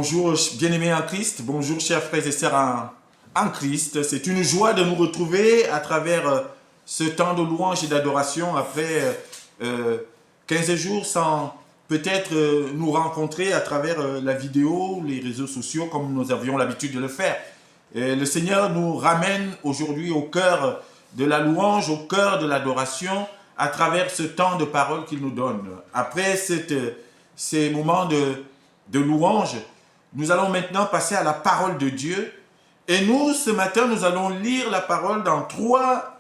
Bonjour bien-aimés en Christ, bonjour chers frères et sœurs en Christ. C'est une joie de nous retrouver à travers ce temps de louange et d'adoration après 15 jours sans peut-être nous rencontrer à travers la vidéo, les réseaux sociaux comme nous avions l'habitude de le faire. Et le Seigneur nous ramène aujourd'hui au cœur de la louange, au cœur de l'adoration à travers ce temps de parole qu'il nous donne. Après ces moments de louange, nous allons maintenant passer à la parole de Dieu. Et nous, ce matin, nous allons lire la parole dans trois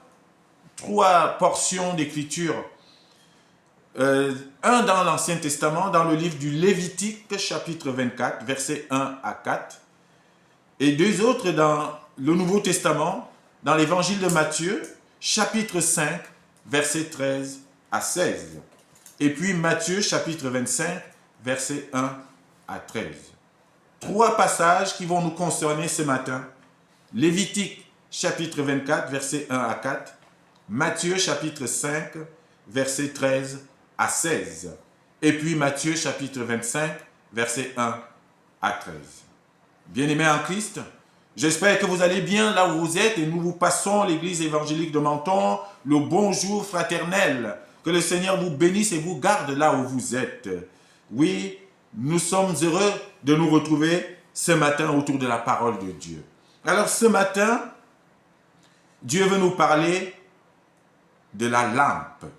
portions d'écriture. Un dans l'Ancien Testament, dans le livre du Lévitique, chapitre 24, versets 1 à 4. Et deux autres dans le Nouveau Testament, dans l'Évangile de Matthieu, chapitre 5, versets 13 à 16. Et puis Matthieu, chapitre 25, versets 1 à 13. Trois passages qui vont nous concerner ce matin. Lévitique, chapitre 24, versets 1 à 4. Matthieu, chapitre 5, versets 13 à 16. Et puis Matthieu, chapitre 25, versets 1 à 13. Bien-aimés en Christ, j'espère que vous allez bien là où vous êtes et nous vous passons l'église évangélique de Menton, le bonjour fraternel. Que le Seigneur vous bénisse et vous garde là où vous êtes. Oui, nous sommes heureux de nous retrouver ce matin autour de la parole de Dieu. Alors ce matin, Dieu veut nous parler de la lampe.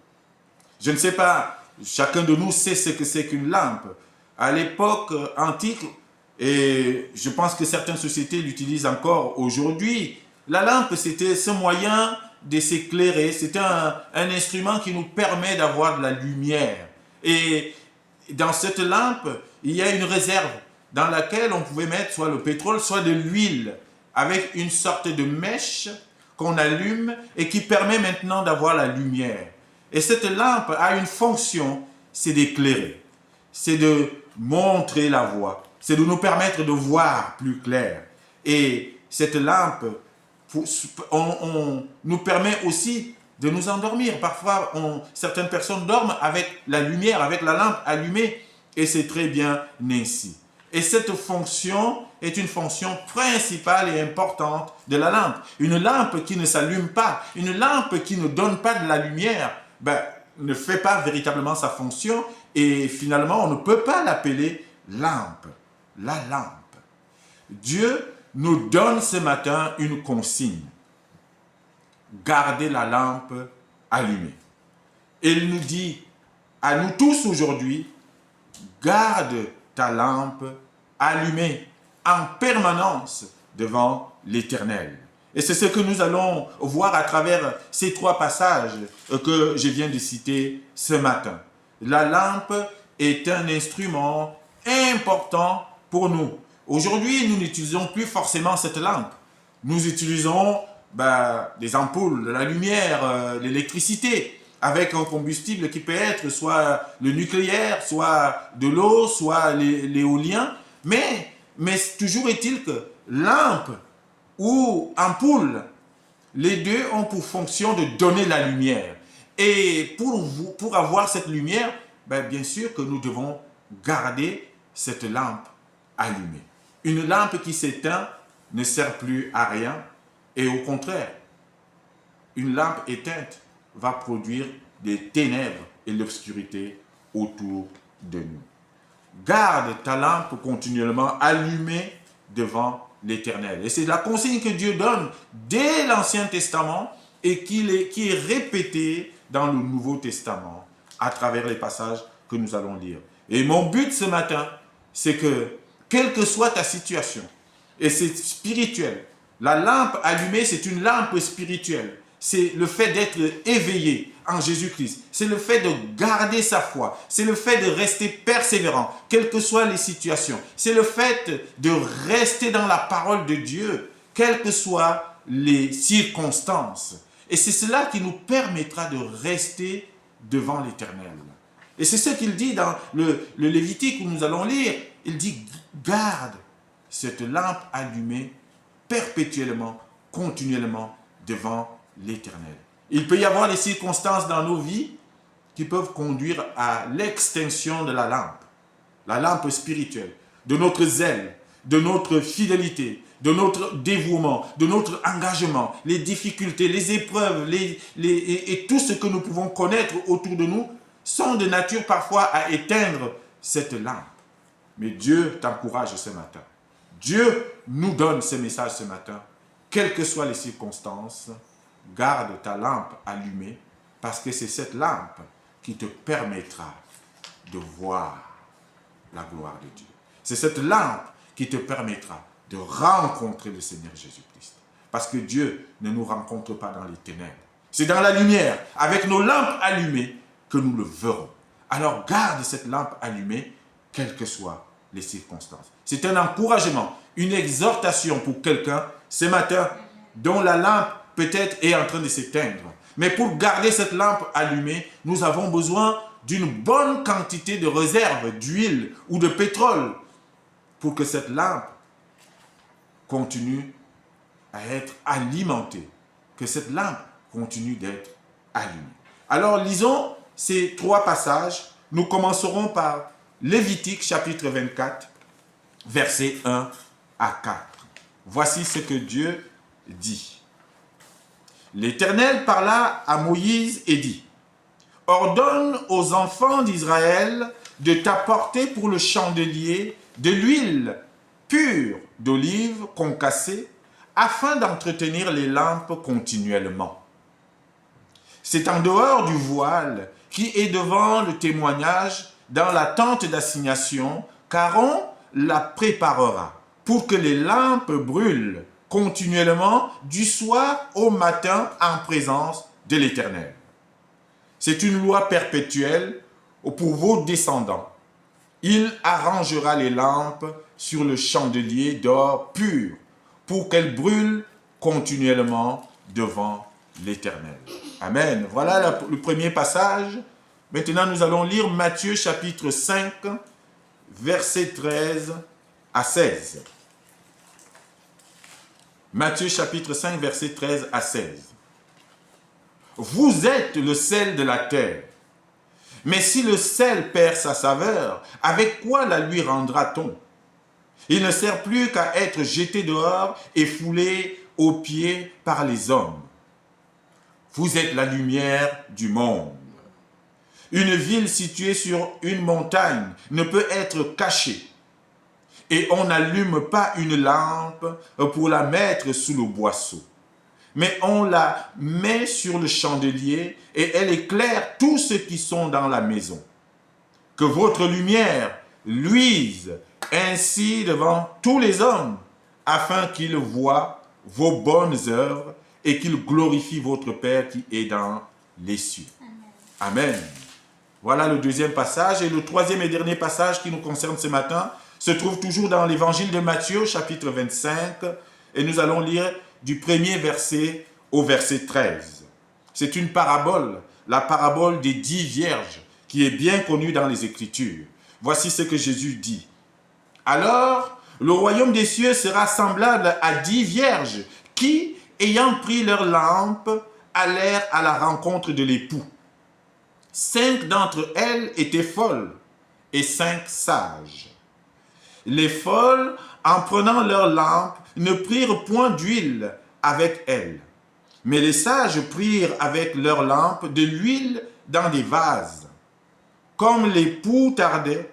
Je ne sais pas, chacun de nous sait ce que c'est qu'une lampe. À l'époque antique, et je pense que certaines sociétés l'utilisent encore aujourd'hui, la lampe c'était ce moyen de s'éclairer, c'est un instrument qui nous permet d'avoir de la lumière. Et dans cette lampe, il y a une réserve dans laquelle on pouvait mettre soit le pétrole, soit de l'huile, avec une sorte de mèche qu'on allume et qui permet maintenant d'avoir la lumière. Et cette lampe a une fonction, c'est d'éclairer, c'est de montrer la voie, c'est de nous permettre de voir plus clair. Et cette lampe nous permet aussi de nous endormir. Parfois, certaines personnes dorment avec la lumière, avec la lampe allumée, et c'est très bien ainsi. Et cette fonction est une fonction principale et importante de la lampe. Une lampe qui ne s'allume pas, une lampe qui ne donne pas de la lumière, ne fait pas véritablement sa fonction, et finalement, on ne peut pas l'appeler lampe. La lampe. Dieu nous donne ce matin une consigne. Gardez la lampe allumée. Et il nous dit à nous tous aujourd'hui, garde ta lampe allumée en permanence devant l'Éternel. Et c'est ce que nous allons voir à travers ces trois passages que je viens de citer ce matin. La lampe est un instrument important pour nous. Aujourd'hui, nous n'utilisons plus forcément cette lampe. Nous utilisons des ampoules, de la lumière, l'électricité, avec un combustible qui peut être soit le nucléaire, soit de l'eau, soit l'éolien. Mais toujours est-il que lampe ou ampoule, les deux ont pour fonction de donner la lumière. Et pour avoir cette lumière, bien sûr que nous devons garder cette lampe allumée. Une lampe qui s'éteint ne sert plus à rien et au contraire, une lampe éteinte va produire des ténèbres et l'obscurité autour de nous. Garde ta lampe continuellement allumée devant l'Éternel. Et c'est la consigne que Dieu donne dès l'Ancien Testament et qui est répétée dans le Nouveau Testament à travers les passages que nous allons lire. Et mon but ce matin, c'est que, quelle que soit ta situation, et c'est spirituel, la lampe allumée, c'est une lampe spirituelle. C'est le fait d'être éveillé en Jésus-Christ. C'est le fait de garder sa foi. C'est le fait de rester persévérant, quelles que soient les situations. C'est le fait de rester dans la parole de Dieu, quelles que soient les circonstances. Et c'est cela qui nous permettra de rester devant l'Éternel. Et c'est ce qu'il dit dans le Lévitique où nous allons lire. Il dit, garde cette lampe allumée perpétuellement, continuellement devant l'Éternel. Il peut y avoir des circonstances dans nos vies qui peuvent conduire à l'extinction de la lampe spirituelle. de notre zèle, de notre fidélité, de notre dévouement, de notre engagement, les difficultés, les épreuves et tout ce que nous pouvons connaître autour de nous sont de nature parfois à éteindre cette lampe. Mais Dieu t'encourage ce matin. Dieu nous donne ce message ce matin. Quelles que soient les circonstances, garde ta lampe allumée parce que c'est cette lampe qui te permettra de voir la gloire de Dieu. C'est cette lampe qui te permettra de rencontrer le Seigneur Jésus-Christ. Parce que Dieu ne nous rencontre pas dans les ténèbres. C'est dans la lumière, avec nos lampes allumées, que nous le verrons. Alors garde cette lampe allumée, quelles que soient les circonstances. C'est un encouragement, une exhortation pour quelqu'un ce matin dont la lampe peut-être est en train de s'éteindre. Mais pour garder cette lampe allumée, nous avons besoin d'une bonne quantité de réserve d'huile ou de pétrole pour que cette lampe continue à être alimentée, que cette lampe continue d'être allumée. Alors lisons ces 3 passages. Nous commencerons par Lévitique chapitre 24, versets 1 à 4. Voici ce que Dieu dit. L'Éternel parla à Moïse et dit: ordonne aux enfants d'Israël de t'apporter pour le chandelier de l'huile pure d'olive concassée, afin d'entretenir les lampes continuellement. C'est en dehors du voile qui est devant le témoignage dans la tente d'assignation qu'Aaron la préparera pour que les lampes brûlent continuellement du soir au matin en présence de l'Éternel. C'est une loi perpétuelle pour vos descendants. Il arrangera les lampes sur le chandelier d'or pur pour qu'elles brûlent continuellement devant l'Éternel. Amen. Voilà le premier passage. Maintenant, nous allons lire Matthieu chapitre 5, versets 13 à 16. Matthieu chapitre 5, versets 13 à 16. Vous êtes le sel de la terre. Mais si le sel perd sa saveur, avec quoi la lui rendra-t-on? Il ne sert plus qu'à être jeté dehors et foulé aux pieds par les hommes. Vous êtes la lumière du monde. Une ville située sur une montagne ne peut être cachée. Et on n'allume pas une lampe pour la mettre sous le boisseau. Mais on la met sur le chandelier et elle éclaire tous ceux qui sont dans la maison. Que votre lumière luise ainsi devant tous les hommes, afin qu'ils voient vos bonnes œuvres et qu'ils glorifient votre Père qui est dans les cieux. Amen. Voilà le deuxième passage. Et le troisième et dernier passage qui nous concerne ce matin se trouve toujours dans l'évangile de Matthieu, chapitre 25. Et nous allons lire du premier verset au verset 13. C'est une parabole, la parabole des 10 vierges, qui est bien connue dans les Écritures. Voici ce que Jésus dit. Alors, le royaume des cieux sera semblable à 10 vierges qui, ayant pris leur lampe, allèrent à la rencontre de l'époux. 5 d'entre elles étaient folles et 5 sages. Les folles, en prenant leur lampe, ne prirent point d'huile avec elles. Mais les sages prirent avec leur lampe de l'huile dans des vases. Comme l'époux tardait,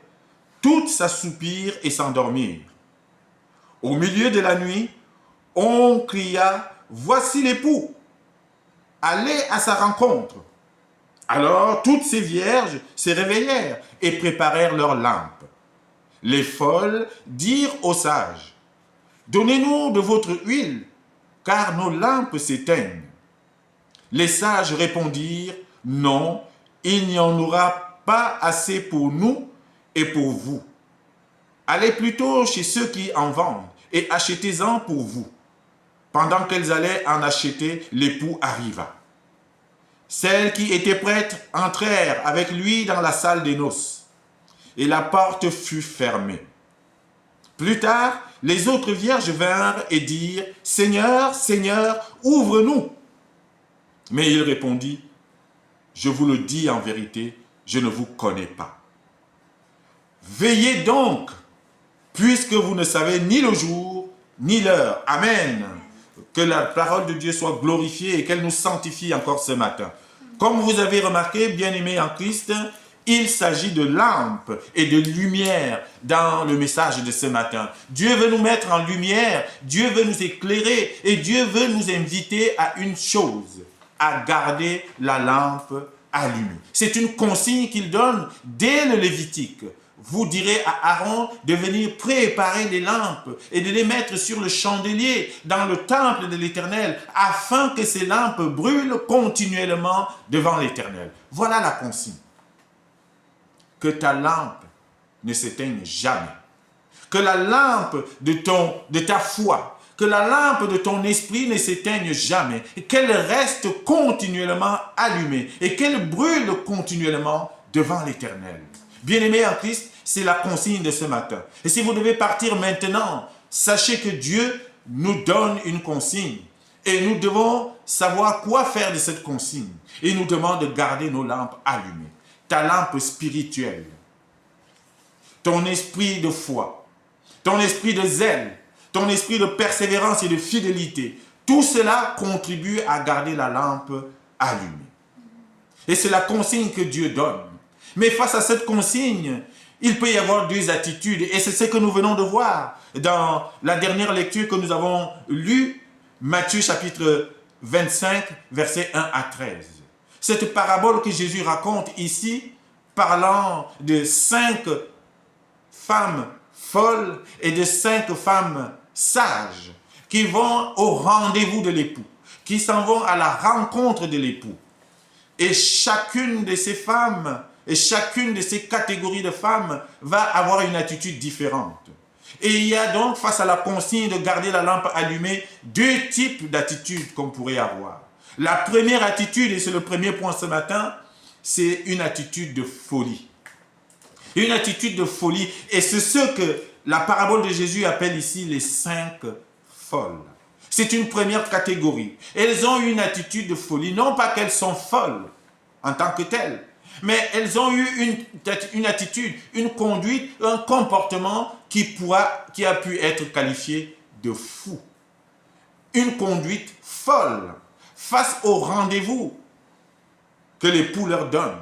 toutes s'assoupirent et s'endormirent. Au milieu de la nuit, on cria: voici l'époux, allez à sa rencontre. Alors toutes ces vierges se réveillèrent et préparèrent leurs lampes. Les folles dirent aux sages: donnez-nous de votre huile, car nos lampes s'éteignent. Les sages répondirent: non, il n'y en aura pas assez pour nous et pour vous. Allez plutôt chez ceux qui en vendent et achetez-en pour vous. Pendant qu'elles allaient en acheter, l'époux arriva. Celles qui étaient prêtes entrèrent avec lui dans la salle des noces, et la porte fut fermée. Plus tard, les autres vierges vinrent et dirent: Seigneur, Seigneur, ouvre-nous. Mais il répondit: je vous le dis en vérité, je ne vous connais pas. Veillez donc, puisque vous ne savez ni le jour, ni l'heure. Amen. Que la parole de Dieu soit glorifiée et qu'elle nous sanctifie encore ce matin. Comme vous avez remarqué, bien-aimés en Christ, il s'agit de lampe et de lumière dans le message de ce matin. Dieu veut nous mettre en lumière, Dieu veut nous éclairer et Dieu veut nous inviter à une chose, à garder la lampe allumée. C'est une consigne qu'il donne dès le Lévitique. Vous direz à Aaron de venir préparer les lampes et de les mettre sur le chandelier dans le temple de l'Éternel afin que ces lampes brûlent continuellement devant l'Éternel. Voilà la consigne. Que ta lampe ne s'éteigne jamais. Que la lampe de ta foi, que la lampe de ton esprit ne s'éteigne jamais. Et qu'elle reste continuellement allumée et qu'elle brûle continuellement devant l'Éternel. Bien-aimés en Christ, c'est la consigne de ce matin. Et si vous devez partir maintenant, sachez que Dieu nous donne une consigne. Et nous devons savoir quoi faire de cette consigne. Et il nous demande de garder nos lampes allumées. Ta lampe spirituelle, ton esprit de foi, ton esprit de zèle, ton esprit de persévérance et de fidélité, tout cela contribue à garder la lampe allumée. Et c'est la consigne que Dieu donne. Mais face à cette consigne, il peut y avoir deux attitudes. Et c'est ce que nous venons de voir dans la dernière lecture que nous avons lue, Matthieu chapitre 25, versets 1 à 13. Cette parabole que Jésus raconte ici, parlant de 5 femmes folles et de 5 femmes sages qui vont au rendez-vous de l'époux, qui s'en vont à la rencontre de l'époux. Et chacune de ces femmes et chacune de ces catégories de femmes va avoir une attitude différente. Et il y a donc, face à la consigne de garder la lampe allumée, deux types d'attitudes qu'on pourrait avoir. La première attitude, et c'est le premier point ce matin, c'est une attitude de folie. Une attitude de folie, et c'est ce que la parabole de Jésus appelle ici les 5 folles. C'est une première catégorie. Elles ont une attitude de folie, non pas qu'elles sont folles en tant que telles, mais elles ont eu une attitude, une conduite, un comportement qui a pu être qualifié de fou. Une conduite folle face au rendez-vous que l'époux leur donne.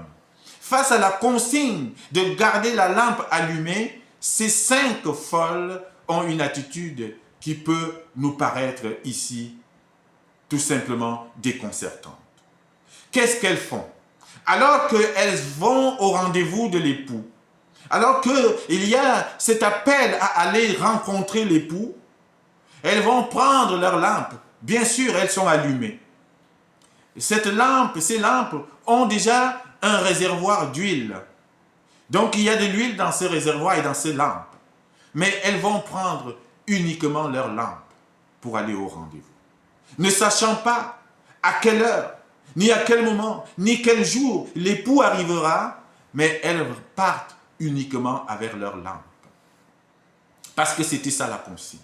Face à la consigne de garder la lampe allumée, ces 5 folles ont une attitude qui peut nous paraître ici tout simplement déconcertante. Qu'est-ce qu'elles font? Alors qu'elles vont au rendez-vous de l'époux, alors qu'il y a cet appel à aller rencontrer l'époux, elles vont prendre leur lampe. Bien sûr, elles sont allumées. Ces lampes ont déjà un réservoir d'huile. Donc, il y a de l'huile dans ce réservoir et dans ces lampes. Mais elles vont prendre uniquement leur lampe pour aller au rendez-vous. Ne sachant pas à quelle heure, ni à quel moment, ni quel jour l'époux arrivera, mais elles partent uniquement avec leur lampe. Parce que c'était ça la consigne.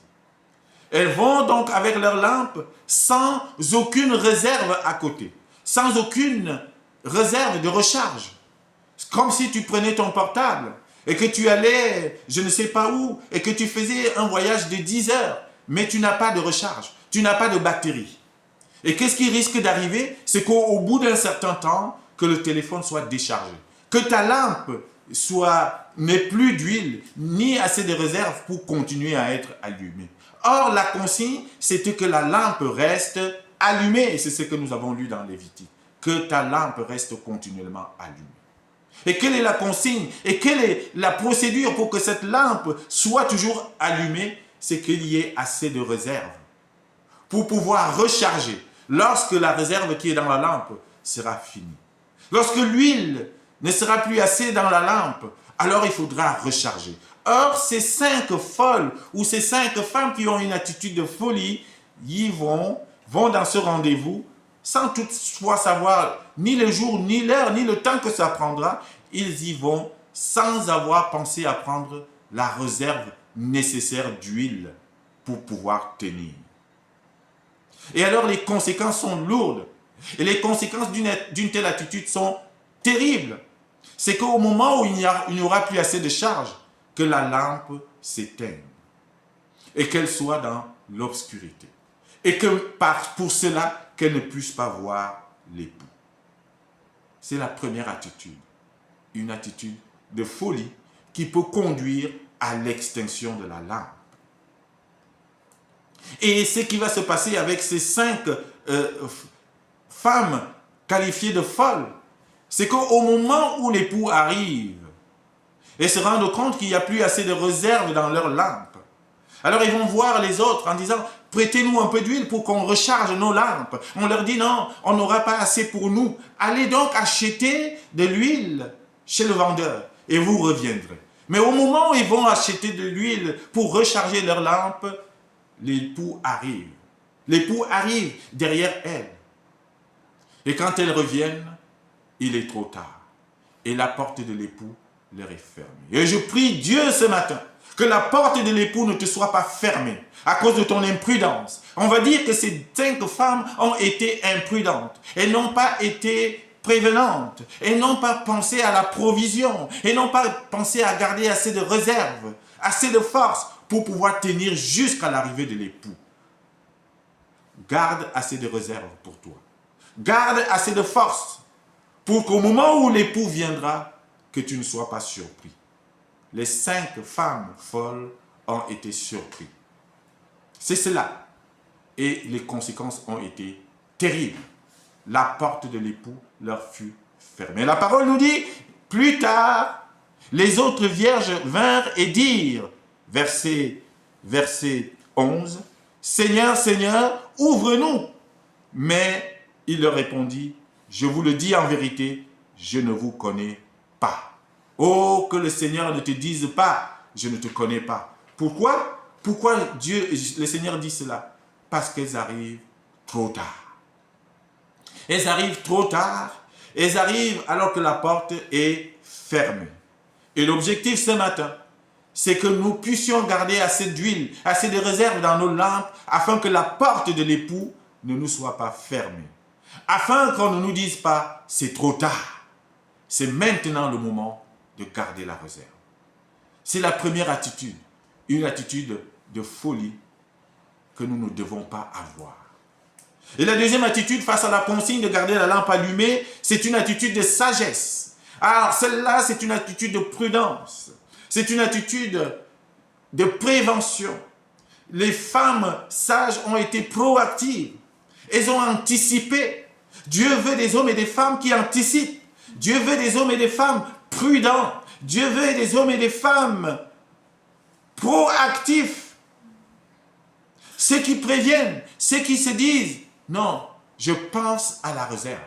Elles vont donc avec leur lampe sans aucune réserve à côté, sans aucune réserve de recharge. Comme si tu prenais ton portable et que tu allais je ne sais pas où et que tu faisais un voyage de 10 heures, mais tu n'as pas de recharge, tu n'as pas de batterie. Et qu'est-ce qui risque d'arriver? C'est qu'au bout d'un certain temps, que le téléphone soit déchargé, que ta lampe n'ait plus d'huile, ni assez de réserve pour continuer à être allumée. Or, la consigne, c'était que la lampe reste allumée, et c'est ce que nous avons lu dans Lévitique, que ta lampe reste continuellement allumée. Et quelle est la consigne? Et quelle est la procédure pour que cette lampe soit toujours allumée? C'est qu'il y ait assez de réserve pour pouvoir recharger lorsque la réserve qui est dans la lampe sera finie. Lorsque l'huile ne sera plus assez dans la lampe, alors il faudra recharger. Or, ces 5 folles ou ces 5 femmes qui ont une attitude de folie, y vont dans ce rendez-vous sans toutefois savoir ni le jour, ni l'heure, ni le temps que ça prendra. Ils y vont sans avoir pensé à prendre la réserve nécessaire d'huile pour pouvoir tenir. Et alors les conséquences sont lourdes. Et les conséquences d'une telle attitude sont terribles. C'est qu'au moment où il n'y aura plus assez de charge, que la lampe s'éteigne et qu'elle soit dans l'obscurité. Et que pour cela, qu'elle ne puisse pas voir l'époux. C'est la première attitude. Une attitude de folie qui peut conduire à l'extinction de la lampe. Et ce qui va se passer avec ces 5 femmes qualifiées de folles, c'est qu'au moment où l'époux arrive et se rendent compte qu'il n'y a plus assez de réserve dans leur lampe, alors ils vont voir les autres en disant « Prêtez-nous un peu d'huile pour qu'on recharge nos lampes. » On leur dit « Non, on n'aura pas assez pour nous. Allez donc acheter de l'huile chez le vendeur et vous reviendrez. » Mais au moment où ils vont acheter de l'huile pour recharger leur lampe, l'époux arrive. L'époux arrive derrière elle. Et quand elles reviennent, il est trop tard. Et la porte de l'époux leur est fermée. Et je prie Dieu ce matin que la porte de l'époux ne te soit pas fermée à cause de ton imprudence. On va dire que ces 5 femmes ont été imprudentes. Elles n'ont pas été prévenantes. Elles n'ont pas pensé à la provision. Elles n'ont pas pensé à garder assez de réserve, assez de force pour pouvoir tenir jusqu'à l'arrivée de l'époux. Garde assez de réserve pour toi. Garde assez de force pour qu'au moment où l'époux viendra, que tu ne sois pas surpris. Les 5 femmes folles ont été surprises. C'est cela. Et les conséquences ont été terribles. La porte de l'époux leur fut fermée. La parole nous dit, plus tard, les autres vierges vinrent et dirent, verset 11, « Seigneur, Seigneur, ouvre-nous » Mais il leur répondit, « Je vous le dis en vérité, je ne vous connais pas. » Oh, que le Seigneur ne te dise pas, je ne te connais pas. Pourquoi? Pourquoi le Seigneur dit cela? Parce qu'elles arrivent trop tard. Elles arrivent trop tard. Elles arrivent alors que la porte est fermée. Et l'objectif ce matin, c'est que nous puissions garder assez d'huile, assez de réserve dans nos lampes, afin que la porte de l'époux ne nous soit pas fermée. Afin qu'on ne nous dise pas, c'est trop tard. C'est maintenant le moment de garder la réserve. C'est la première attitude, une attitude de folie que nous ne devons pas avoir. Et la deuxième attitude face à la consigne de garder la lampe allumée, c'est une attitude de sagesse. Alors celle-là, c'est une attitude de prudence. C'est une attitude de prévention. Les femmes sages ont été proactives. Elles ont anticipé. Dieu veut des hommes et des femmes qui anticipent. Dieu veut des hommes et des femmes prudents. Dieu veut des hommes et des femmes proactifs. Ceux qui préviennent, ceux qui se disent, non, je pense à la réserve.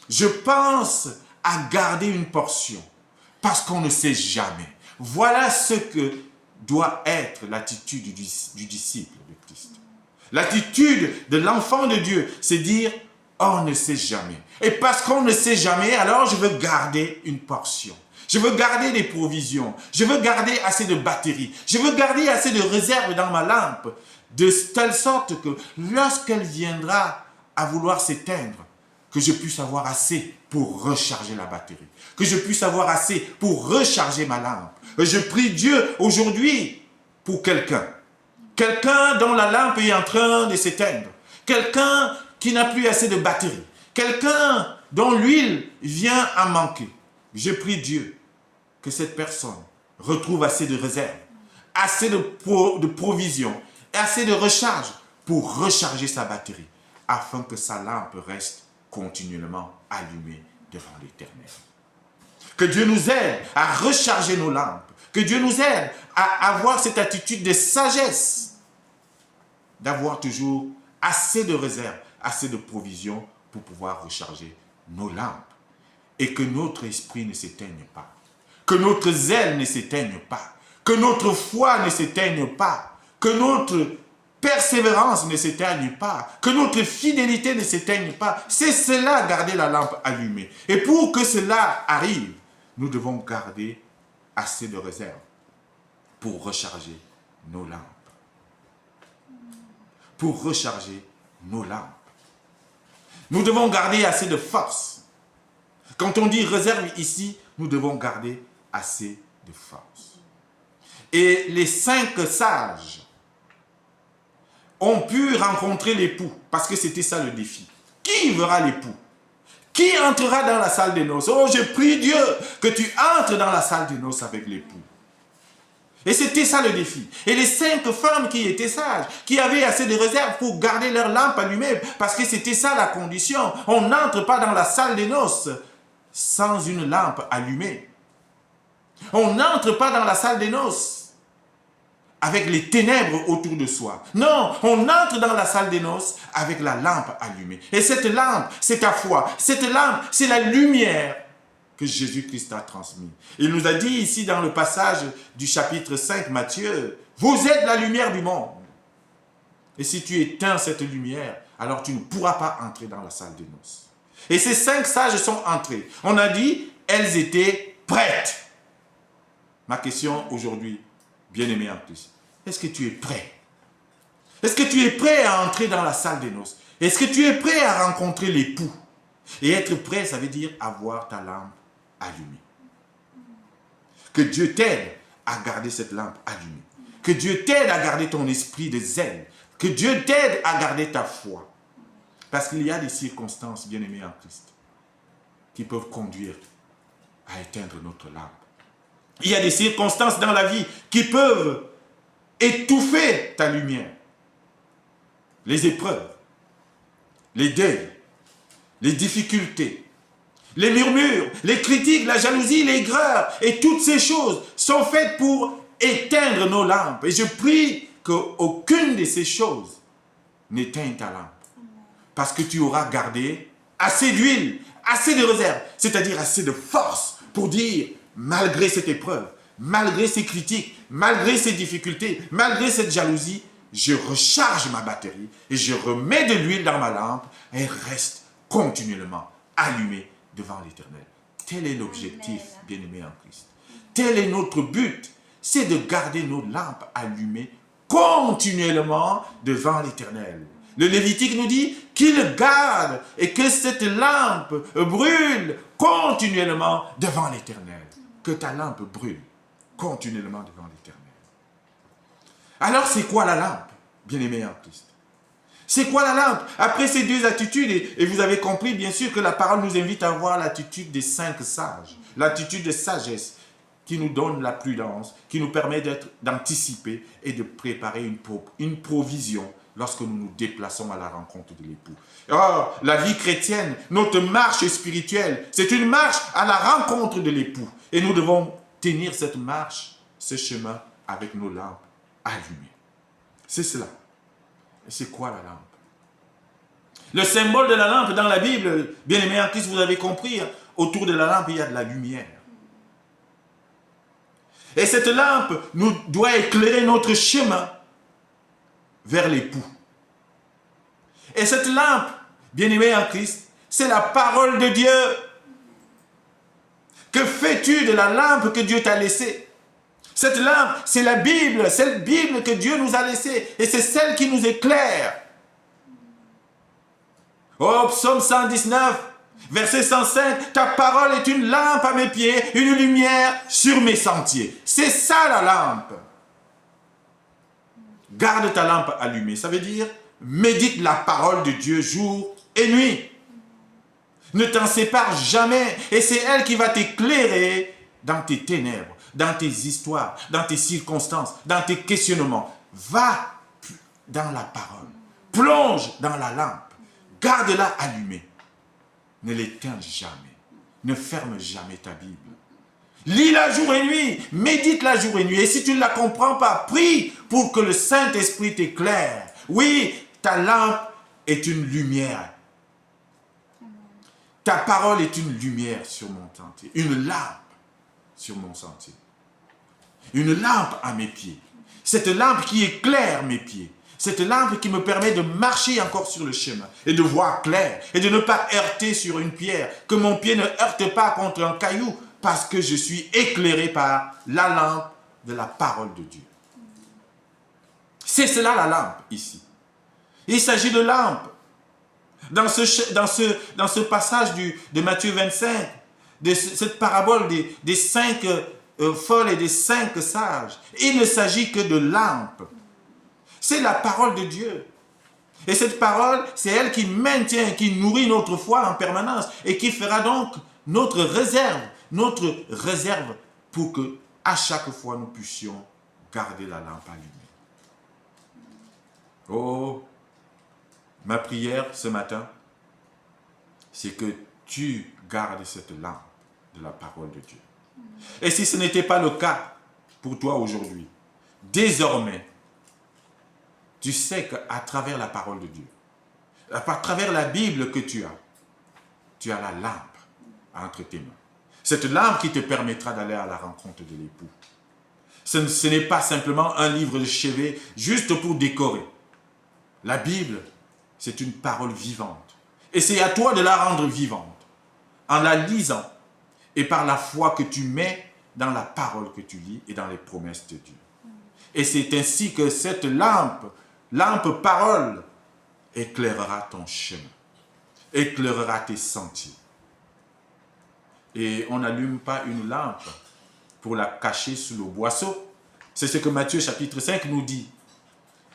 Je pense à garder une portion. Parce qu'on ne sait jamais. Voilà ce que doit être l'attitude du disciple de Christ. L'attitude de l'enfant de Dieu, c'est dire, on ne sait jamais. Et parce qu'on ne sait jamais, alors je veux garder une portion. Je veux garder des provisions. Je veux garder assez de batteries. Je veux garder assez de réserve dans ma lampe. De telle sorte que lorsqu'elle viendra à vouloir s'éteindre, que je puisse avoir assez pour recharger la batterie. Que je puisse avoir assez pour recharger ma lampe. Je prie Dieu aujourd'hui pour quelqu'un. Quelqu'un dont la lampe est en train de s'éteindre. Quelqu'un qui n'a plus assez de batterie. Quelqu'un dont l'huile vient à manquer. Je prie Dieu que cette personne retrouve assez de réserve, assez de provisions, assez de recharge pour recharger sa batterie, afin que sa lampe reste continuellement allumée devant l'Éternel. Que Dieu nous aide à recharger nos lampes. Que Dieu nous aide à avoir cette attitude de sagesse, d'avoir toujours assez de réserve, assez de provisions pour pouvoir recharger nos lampes. Et que notre esprit ne s'éteigne pas. Que notre zèle ne s'éteigne pas. Que notre foi ne s'éteigne pas. Que notre persévérance ne s'éteigne pas. Que notre fidélité ne s'éteigne pas. C'est cela, garder la lampe allumée. Et pour que cela arrive, nous devons garder assez de réserve pour recharger nos lampes. Pour recharger nos lampes. Nous devons garder assez de force. Quand on dit réserve ici, nous devons garder assez de force. Et les 5 sages ont pu rencontrer l'époux, parce que c'était ça le défi. Qui verra l'époux? Qui entrera dans la salle des noces? Oh, je prie Dieu que tu entres dans la salle des noces avec l'époux. Et c'était ça le défi. Et les 5 femmes qui étaient sages, qui avaient assez de réserve pour garder leur lampe allumée, parce que c'était ça la condition. On n'entre pas dans la salle des noces sans une lampe allumée. On n'entre pas dans la salle des noces avec les ténèbres autour de soi. Non, on entre dans la salle des noces avec la lampe allumée. Et cette lampe, c'est ta foi. Cette lampe, c'est la lumière que Jésus-Christ a transmise. Il nous a dit ici dans le passage du chapitre 5, Matthieu, « Vous êtes la lumière du monde. » Et si tu éteins cette lumière, alors tu ne pourras pas entrer dans la salle des noces. Et ces 5 sages sont entrés. On a dit, elles étaient prêtes. Ma question aujourd'hui, bien-aimé en Christ, est-ce que tu es prêt? Est-ce que tu es prêt à entrer dans la salle des noces? Est-ce que tu es prêt à rencontrer l'époux? Et être prêt, ça veut dire avoir ta lampe allumée. Que Dieu t'aide à garder cette lampe allumée. Que Dieu t'aide à garder ton esprit de zèle. Que Dieu t'aide à garder ta foi. Parce qu'il y a des circonstances, bien-aimés en Christ, qui peuvent conduire à éteindre notre lampe. Il y a des circonstances dans la vie qui peuvent étouffer ta lumière. Les épreuves, les deuils, les difficultés, les murmures, les critiques, la jalousie, l'aigreur, et toutes ces choses sont faites pour éteindre nos lampes. Et je prie qu'aucune de ces choses n'éteigne ta lampe. Parce que tu auras gardé assez d'huile, assez de réserve, c'est-à-dire assez de force pour dire, malgré cette épreuve, malgré ces critiques, malgré ces difficultés, malgré cette jalousie, je recharge ma batterie et je remets de l'huile dans ma lampe et reste continuellement allumé devant l'Éternel. Tel est l'objectif, bien-aimé en Christ. Tel est notre but, c'est de garder nos lampes allumées continuellement devant l'Éternel. Le Lévitique nous dit qu'il garde et que cette lampe brûle continuellement devant l'Éternel. Que ta lampe brûle continuellement devant l'Éternel. Alors c'est quoi la lampe, bien-aimé en Christ? C'est quoi la lampe? Après ces 2 attitudes, et vous avez compris bien sûr que la parole nous invite à avoir l'attitude des 5 sages, l'attitude de sagesse qui nous donne la prudence, qui nous permet d'anticiper et de préparer une provision lorsque nous nous déplaçons à la rencontre de l'époux. Or, la vie chrétienne, notre marche spirituelle, c'est une marche à la rencontre de l'époux. Et nous devons tenir cette marche, ce chemin, avec nos lampes allumées. C'est cela. Et c'est quoi la lampe? Le symbole de la lampe dans la Bible, bien aimé en Christ, vous avez compris, autour de la lampe, il y a de la lumière. Et cette lampe doit éclairer notre chemin vers l'époux. Et cette lampe, bien-aimé en Christ, c'est la parole de Dieu. Que fais-tu de la lampe que Dieu t'a laissée? Cette lampe, c'est la Bible, cette Bible que Dieu nous a laissée, et c'est celle qui nous éclaire. Oh, Psaume 119, verset 105, ta parole est une lampe à mes pieds, une lumière sur mes sentiers. C'est ça la lampe. Garde ta lampe allumée, ça veut dire médite la parole de Dieu jour et nuit. Ne t'en sépare jamais, et c'est elle qui va t'éclairer dans tes ténèbres, dans tes histoires, dans tes circonstances, dans tes questionnements. Va dans la parole, plonge dans la lampe, garde-la allumée. Ne l'éteins jamais, ne ferme jamais ta Bible. Lis-la jour et nuit, médite-la jour et nuit. Et si tu ne la comprends pas, prie pour que le Saint-Esprit t'éclaire. Oui, ta lampe est une lumière. Ta parole est une lumière sur mon sentier, une lampe sur mon sentier. Une lampe à mes pieds. Cette lampe qui éclaire mes pieds. Cette lampe qui me permet de marcher encore sur le chemin et de voir clair et de ne pas heurter sur une pierre. Que mon pied ne heurte pas contre un caillou parce que je suis éclairé par la lampe de la parole de Dieu. C'est cela la lampe ici. Il s'agit de lampe. Dans ce passage de Matthieu 25, de cette parabole des 5 folles et des 5 sages. Il ne s'agit que de lampes. C'est la parole de Dieu. Et cette parole, c'est elle qui maintient, qui nourrit notre foi en permanence et qui fera donc notre réserve pour que à chaque fois nous puissions garder la lampe allumée. Oh, ma prière ce matin, c'est que tu gardes cette lampe de la parole de Dieu. Et si ce n'était pas le cas pour toi aujourd'hui, désormais, tu sais qu'à travers la parole de Dieu, à travers la Bible que tu as la lampe entre tes mains. Cette lampe qui te permettra d'aller à la rencontre de l'époux. Ce n'est pas simplement un livre de chevet juste pour décorer. La Bible, c'est une parole vivante. Et c'est à toi de la rendre vivante en la lisant et par la foi que tu mets dans la parole que tu lis et dans les promesses de Dieu. Et c'est ainsi que cette lampe parole, éclairera ton chemin, éclairera tes sentiers. Et on n'allume pas une lampe pour la cacher sous le boisseau. C'est ce que Matthieu chapitre 5 nous dit.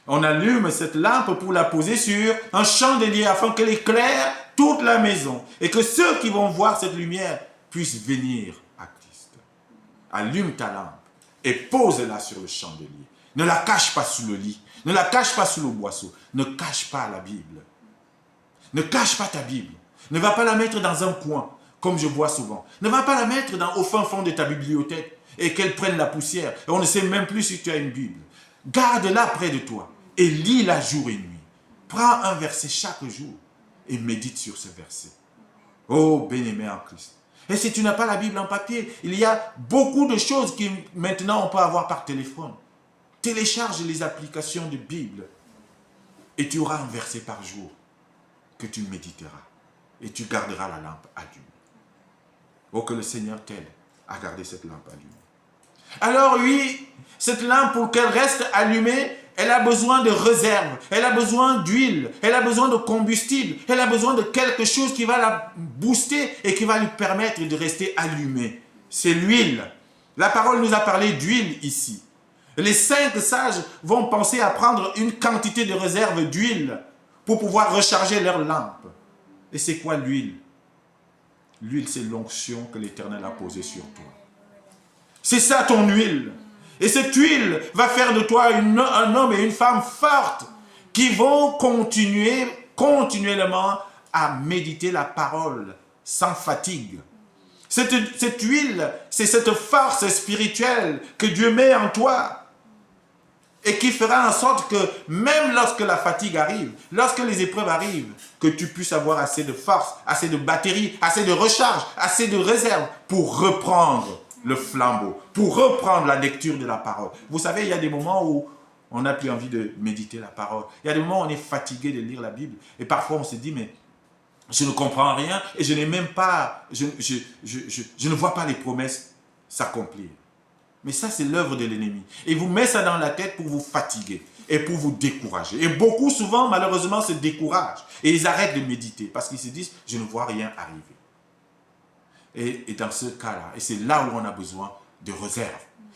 On allume cette lampe pour la poser sur un chandelier afin qu'elle éclaire toute la maison et que ceux qui vont voir cette lumière puissent venir à Christ. Allume ta lampe et pose-la sur le chandelier. Ne la cache pas sous le lit. Ne la cache pas sous le boisseau. Ne cache pas la Bible. Ne cache pas ta Bible. Ne va pas la mettre dans un coin, comme je vois souvent. Ne va pas la mettre au fin fond de ta bibliothèque et qu'elle prenne la poussière. Et on ne sait même plus si tu as une Bible. Garde-la près de toi et lis-la jour et nuit. Prends un verset chaque jour et médite sur ce verset. Oh, bien-aimé en Christ. Et si tu n'as pas la Bible en papier, il y a beaucoup de choses que maintenant on peut avoir par téléphone. Télécharge les applications de Bible et tu auras un verset par jour que tu méditeras et tu garderas la lampe allumée. Oh, que le Seigneur t'aide à garder cette lampe allumée. Alors oui, cette lampe, pour qu'elle reste allumée, elle a besoin de réserve, elle a besoin d'huile, elle a besoin de combustible, elle a besoin de quelque chose qui va la booster et qui va lui permettre de rester allumée. C'est l'huile. La parole nous a parlé d'huile ici. Les 5 sages vont penser à prendre une quantité de réserve d'huile pour pouvoir recharger leur lampe. Et c'est quoi l'huile? L'huile, c'est l'onction que l'Éternel a posée sur toi. C'est ça ton huile. Et cette huile va faire de toi un homme et une femme fortes qui vont continuellement à méditer la parole sans fatigue. Cette huile, c'est cette force spirituelle que Dieu met en toi et qui fera en sorte que même lorsque la fatigue arrive, lorsque les épreuves arrivent, que tu puisses avoir assez de force, assez de batterie, assez de recharge, assez de réserve pour reprendre le flambeau, pour reprendre la lecture de la parole. Vous savez, il y a des moments où on n'a plus envie de méditer la parole. Il y a des moments où on est fatigué de lire la Bible. Et parfois on se dit, mais je ne comprends rien et je n'ai même pas, je ne vois pas les promesses s'accomplir. Mais ça, c'est l'œuvre de l'ennemi. Et il vous met ça dans la tête pour vous fatiguer et pour vous décourager. Et beaucoup, souvent, malheureusement, se découragent. Et ils arrêtent de méditer parce qu'ils se disent, je ne vois rien arriver. Et dans ce cas-là, et c'est là où on a besoin de réserve.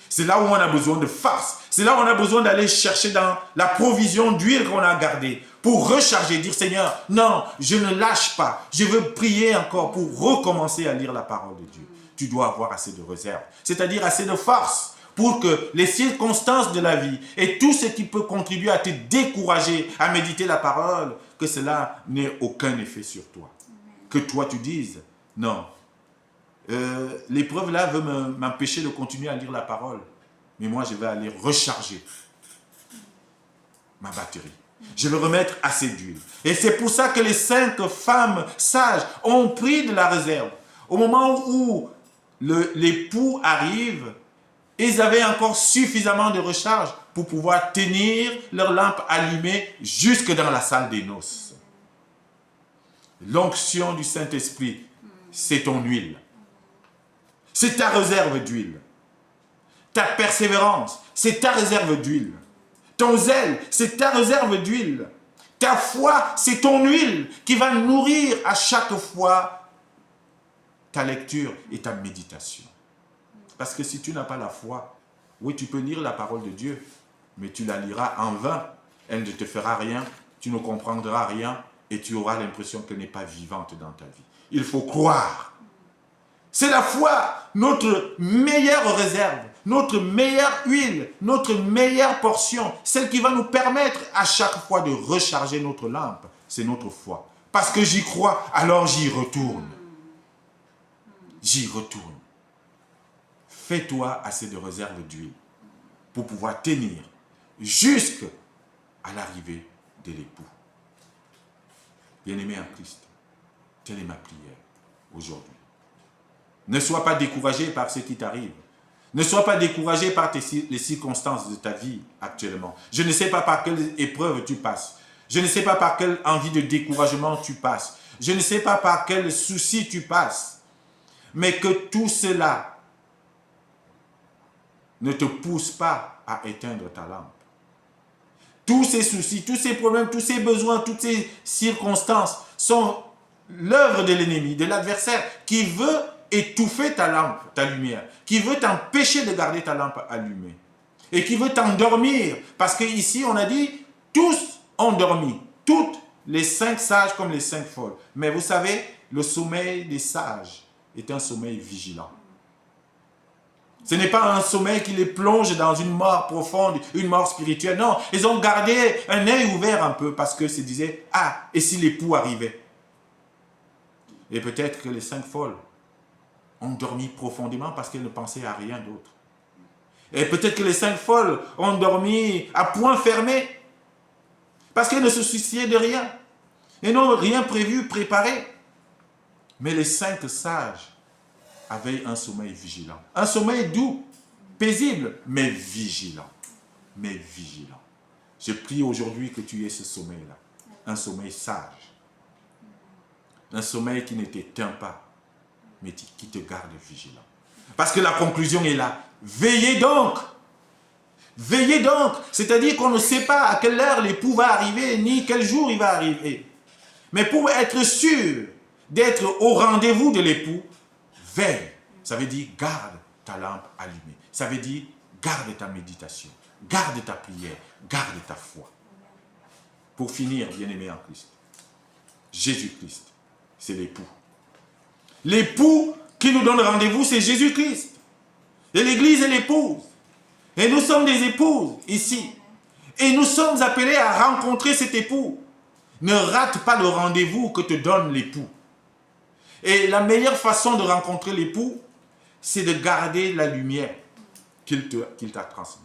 C'est là où on a besoin de force. C'est là où on a besoin d'aller chercher dans la provision d'huile qu'on a gardée pour recharger, dire Seigneur, non, je ne lâche pas. Je veux prier encore pour recommencer à lire la parole de Dieu. Tu dois avoir assez de réserve, c'est-à-dire assez de force pour que les circonstances de la vie et tout ce qui peut contribuer à te décourager à méditer la parole, que cela n'ait aucun effet sur toi. Que toi tu dises, non, l'épreuve là veut m'empêcher de continuer à lire la parole, mais moi je vais aller recharger ma batterie. Je vais remettre assez d'huile. Et c'est pour ça que les 5 femmes sages ont pris de la réserve. Au moment où l'époux arrive, ils avaient encore suffisamment de recharge pour pouvoir tenir leur lampe allumée jusque dans la salle des noces. L'onction du Saint-Esprit, c'est ton huile. C'est ta réserve d'huile. Ta persévérance, c'est ta réserve d'huile. Ton zèle, c'est ta réserve d'huile. Ta foi, c'est ton huile qui va nourrir à chaque fois ta lecture et ta méditation. Parce que si tu n'as pas la foi, oui, tu peux lire la parole de Dieu, mais tu la liras en vain. Elle ne te fera rien, tu ne comprendras rien et tu auras l'impression qu'elle n'est pas vivante dans ta vie. Il faut croire. C'est la foi, notre meilleure réserve, notre meilleure huile, notre meilleure portion, celle qui va nous permettre à chaque fois de recharger notre lampe. C'est notre foi. Parce que j'y crois, alors j'y retourne. J'y retourne. Fais-toi assez de réserve d'huile pour pouvoir tenir jusqu'à l'arrivée de l'époux. Bien-aimé en Christ, telle est ma prière aujourd'hui. Ne sois pas découragé par ce qui t'arrive. Ne sois pas découragé par les circonstances de ta vie actuellement. Je ne sais pas par quelle épreuve tu passes. Je ne sais pas par quelle envie de découragement tu passes. Je ne sais pas par quel souci tu passes. Mais que tout cela ne te pousse pas à éteindre ta lampe. Tous ces soucis, tous ces problèmes, tous ces besoins, toutes ces circonstances sont l'œuvre de l'ennemi, de l'adversaire qui veut étouffer ta lampe, ta lumière, qui veut t'empêcher de garder ta lampe allumée et qui veut t'endormir. Parce qu'ici, on a dit, tous ont dormi, toutes les 5 sages comme les 5 folles. Mais vous savez, le sommeil des sages est un sommeil vigilant. Ce n'est pas un sommeil qui les plonge dans une mort profonde, une mort spirituelle. Non, ils ont gardé un œil ouvert un peu parce que se disaient, ah, et si l'époux arrivait? Et peut-être que les 5 folles ont dormi profondément parce qu'elles ne pensaient à rien d'autre. Et peut-être que les 5 folles ont dormi à point fermé parce qu'elles ne se souciaient de rien. Elles n'ont rien prévu, préparé. Mais les 5 sages avaient un sommeil vigilant. Un sommeil doux, paisible, mais vigilant. Mais vigilant. Je prie aujourd'hui que tu aies ce sommeil-là. Un sommeil sage. Un sommeil qui ne t'éteint pas, mais qui te garde vigilant. Parce que la conclusion est là. Veillez donc. Veillez donc. C'est-à-dire qu'on ne sait pas à quelle heure l'époux va arriver, ni quel jour il va arriver. Mais pour être sûr d'être au rendez-vous de l'époux, veille. Ça veut dire garde ta lampe allumée. Ça veut dire garde ta méditation, garde ta prière, garde ta foi. Pour finir, bien-aimé en Christ, Jésus-Christ, c'est l'époux. L'époux qui nous donne rendez-vous, c'est Jésus-Christ. Et l'Église est l'épouse. Et nous sommes des épouses ici. Et nous sommes appelés à rencontrer cet époux. Ne rate pas le rendez-vous que te donne l'époux. Et la meilleure façon de rencontrer l'époux, c'est de garder la lumière qu'il t'a transmise.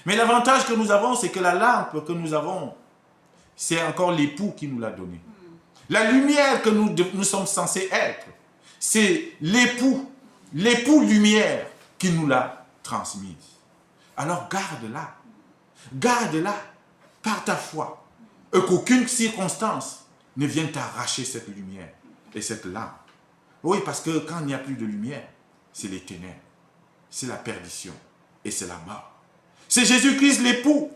Mais l'avantage que nous avons, c'est que la lampe que nous avons, c'est encore l'époux qui nous l'a donnée. La lumière que nous sommes censés être, c'est l'époux lumière qui nous l'a transmise. Alors garde-la. Garde-la par ta foi. Et qu'aucune circonstance ne vienne t'arracher cette lumière et cette lampe. Oui, parce que quand il n'y a plus de lumière, c'est les ténèbres, c'est la perdition et c'est la mort. C'est Jésus-Christ l'époux.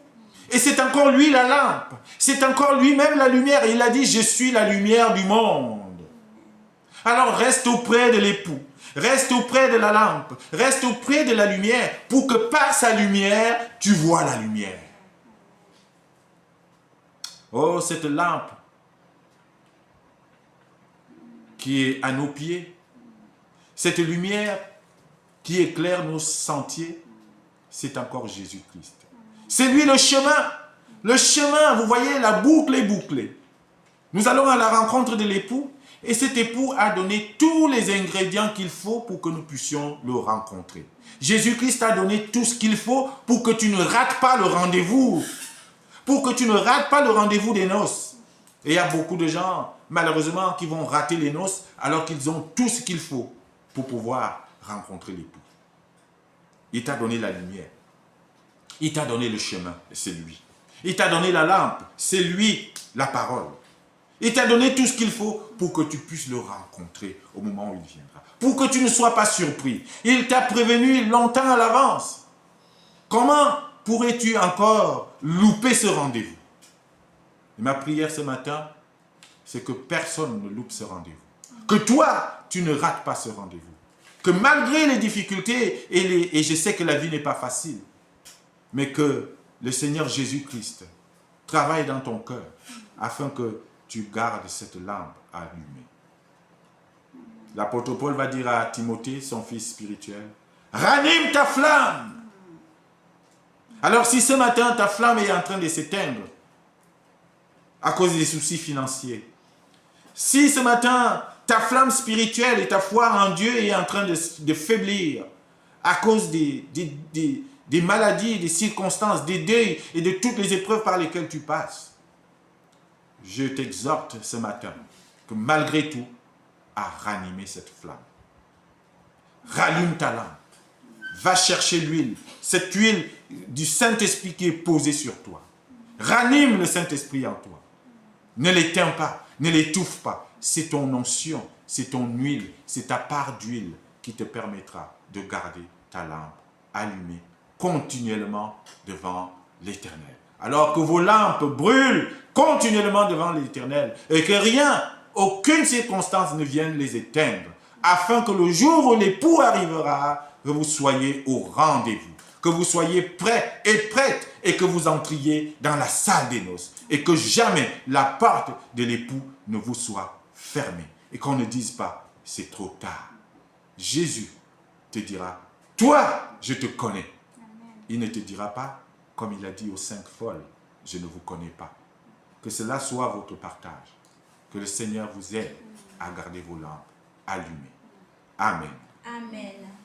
Et c'est encore lui la lampe. C'est encore lui-même la lumière. Et il a dit, je suis la lumière du monde. Alors reste auprès de l'époux. Reste auprès de la lampe. Reste auprès de la lumière pour que par sa lumière, tu vois la lumière. Oh, cette lampe qui est à nos pieds, cette lumière qui éclaire nos sentiers, c'est encore Jésus-Christ. C'est lui le chemin. Le chemin, vous voyez, la boucle est bouclée. Nous allons à la rencontre de l'époux et cet époux a donné tous les ingrédients qu'il faut pour que nous puissions le rencontrer. Jésus-Christ a donné tout ce qu'il faut pour que tu ne rates pas le rendez-vous. Pour que tu ne rates pas le rendez-vous des noces. Et il y a beaucoup de gens, malheureusement, qui vont rater les noces alors qu'ils ont tout ce qu'il faut pour pouvoir rencontrer l'époux. Il t'a donné la lumière. Il t'a donné le chemin, c'est lui. Il t'a donné la lampe, c'est lui, la parole. Il t'a donné tout ce qu'il faut pour que tu puisses le rencontrer au moment où il viendra. Pour que tu ne sois pas surpris. Il t'a prévenu longtemps à l'avance. Comment pourrais-tu encore louper ce rendez-vous? Ma prière ce matin, c'est que personne ne loupe ce rendez-vous. Que toi, tu ne rates pas ce rendez-vous. Que malgré les difficultés, et je sais que la vie n'est pas facile, mais que le Seigneur Jésus-Christ travaille dans ton cœur afin que tu gardes cette lampe allumée. L'apôtre Paul va dire à Timothée, son fils spirituel, ranime ta flamme. Alors si ce matin ta flamme est en train de s'éteindre à cause des soucis financiers, si ce matin ta flamme spirituelle et ta foi en Dieu est en train de faiblir à cause des maladies, des circonstances, des deuils et de toutes les épreuves par lesquelles tu passes, je t'exhorte ce matin que malgré tout, à ranimer cette flamme. Rallume ta lampe. Va chercher l'huile, cette huile du Saint-Esprit qui est posée sur toi. Ranime le Saint-Esprit en toi. Ne l'éteins pas, ne l'étouffe pas. C'est ton onction, c'est ton huile, c'est ta part d'huile qui te permettra de garder ta lampe allumée continuellement devant l'Éternel. Alors que vos lampes brûlent continuellement devant l'Éternel et que rien, aucune circonstance ne vienne les éteindre, afin que le jour où l'époux arrivera, que vous soyez au rendez-vous, que vous soyez prêts et prêtes et que vous entriez dans la salle des noces et que jamais la porte de l'époux ne vous soit fermée et qu'on ne dise pas c'est trop tard. Jésus te dira, toi, je te connais. Il ne te dira pas, comme il a dit aux 5 folles, je ne vous connais pas. Que cela soit votre partage. Que le Seigneur vous aide à garder vos lampes allumées. Amen. Amen.